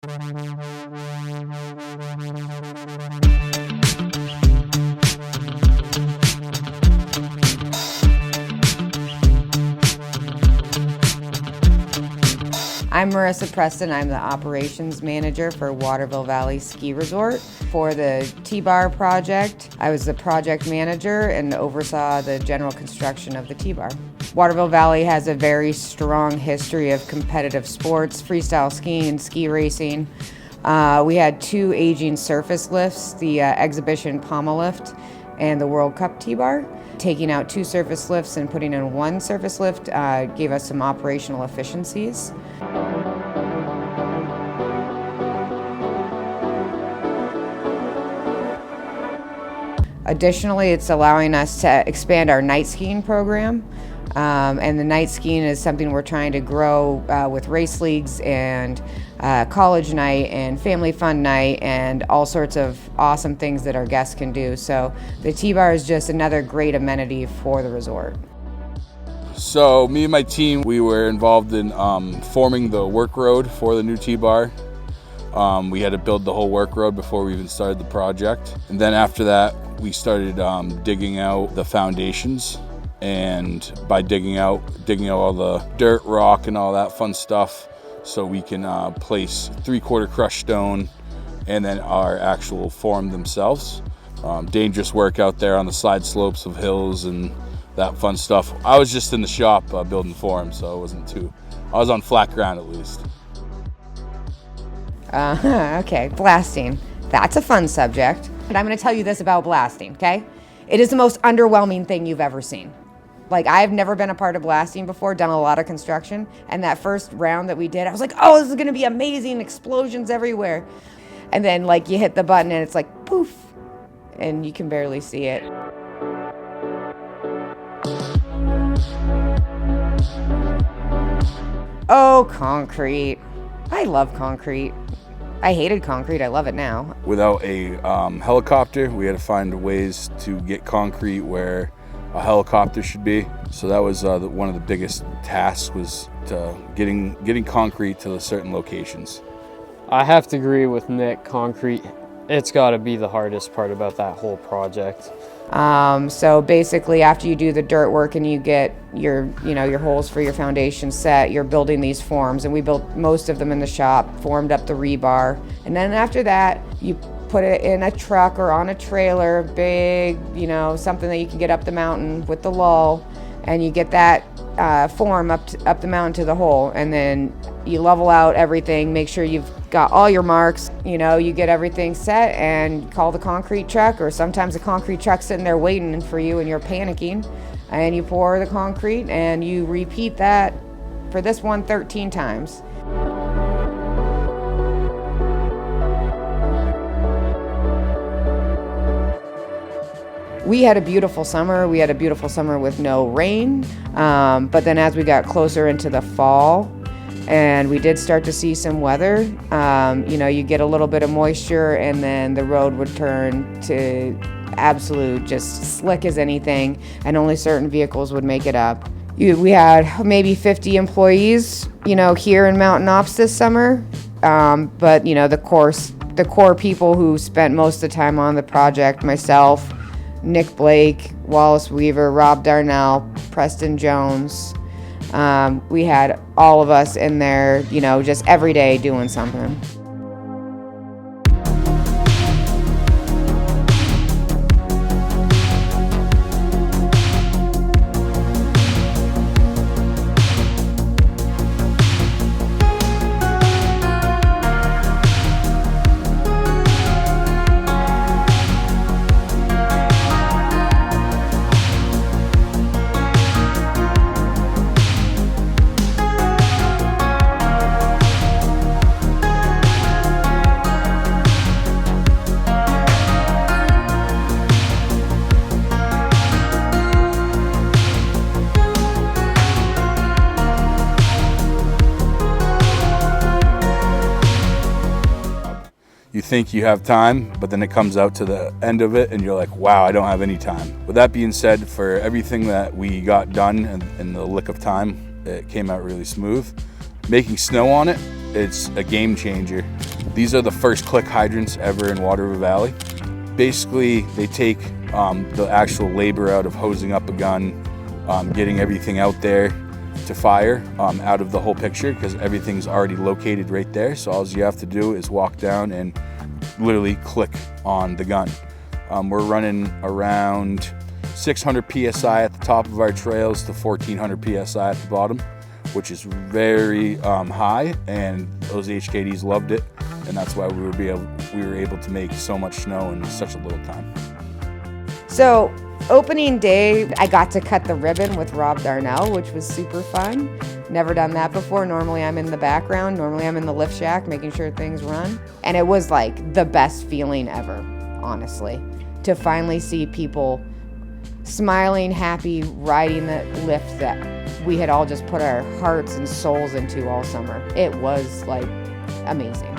I'm Marissa Preston. I'm the operations manager for Waterville Valley Ski Resort. For the T-Bar project, I was the project manager and oversaw the general construction of the T-Bar. Waterville Valley has a very strong history of competitive sports, freestyle skiing and ski racing. We had 2 aging surface lifts, the exhibition pommel lift and the World Cup T-Bar. Taking out 2 surface lifts and putting in 1 surface lift gave us some operational efficiencies. Additionally, it's allowing us to expand our night skiing program. And the night skiing is something we're trying to grow with race leagues and college night and family fun night and all sorts of awesome things that our guests can do. So the T-Bar is just another great amenity for the resort. So me and my team, we were involved in forming the work road for the new T-Bar. We had to build the whole work road before we even started the project. And then after that, we started digging out the foundations. And by digging out all the dirt, rock, and all that fun stuff, so we can place 3/4 crushed stone and then our actual form themselves. Dangerous work out there on the side slopes of hills and that fun stuff. I was just in the shop building form, so I was on flat ground at least. Okay, blasting. That's a fun subject. And I'm going to tell you this about blasting, okay? It is the most underwhelming thing you've ever seen. Like, I've never been a part of blasting before, done a lot of construction, and that first round that we did, I was like, oh, this is gonna be amazing, explosions everywhere. And then, like, you hit the button and it's like, poof, and you can barely see it. Oh, concrete. I love concrete. I hated concrete, I love it now. Without a helicopter, we had to find ways to get concrete where a helicopter should be. So that was one of the biggest tasks, was getting concrete to the certain locations. I have to agree with Nick. Concrete, it's got to be the hardest part about that whole project. So basically, after you do the dirt work and you get your holes for your foundation set, you're building these forms, and we built most of them in the shop, formed up the rebar, and then after that, you put it in a truck or on a trailer, big, something that you can get up the mountain with the lull, and you get that form up the mountain to the hole, and then you level out everything, make sure you've got all your marks, you get everything set and call the concrete truck, or sometimes the concrete truck's sitting there waiting for you and you're panicking, and you pour the concrete and you repeat that for this one 13 times. We had a beautiful summer. We had a beautiful summer with no rain, but then as we got closer into the fall, and we did start to see some weather, you get a little bit of moisture, and then the road would turn to absolute just slick as anything, and only certain vehicles would make it up. We had maybe 50 employees, here in Mountain Ops this summer, but the core people who spent most of the time on the project, myself, Nick Blake, Wallace Weaver, Rob Darnell, Preston Jones. We had all of us in there, just every day doing something. You think you have time, but then it comes out to the end of it and you're like, wow, I don't have any time. With that being said, for everything that we got done in the lick of time, it came out really smooth. Making snow on it It's a game changer. These are the first click hydrants ever in Water River Valley. Basically, they take the actual labor out of hosing up a gun, getting everything out there to fire out of the whole picture, because everything's already located right there. So all you have to do is walk down and literally click on the gun. We're running around 600 PSI at the top of our trails to 1400 PSI at the bottom, which is very high, and those HKDs loved it, and that's why we were able to make so much snow in such a little time. So opening day, I got to cut the ribbon with Rob Darnell, which was super fun. Never done that before. Normally I'm in the background. Normally I'm in the lift shack making sure things run. And it was like the best feeling ever, honestly, to finally see people smiling, happy, riding the lift that we had all just put our hearts and souls into all summer. It was like amazing.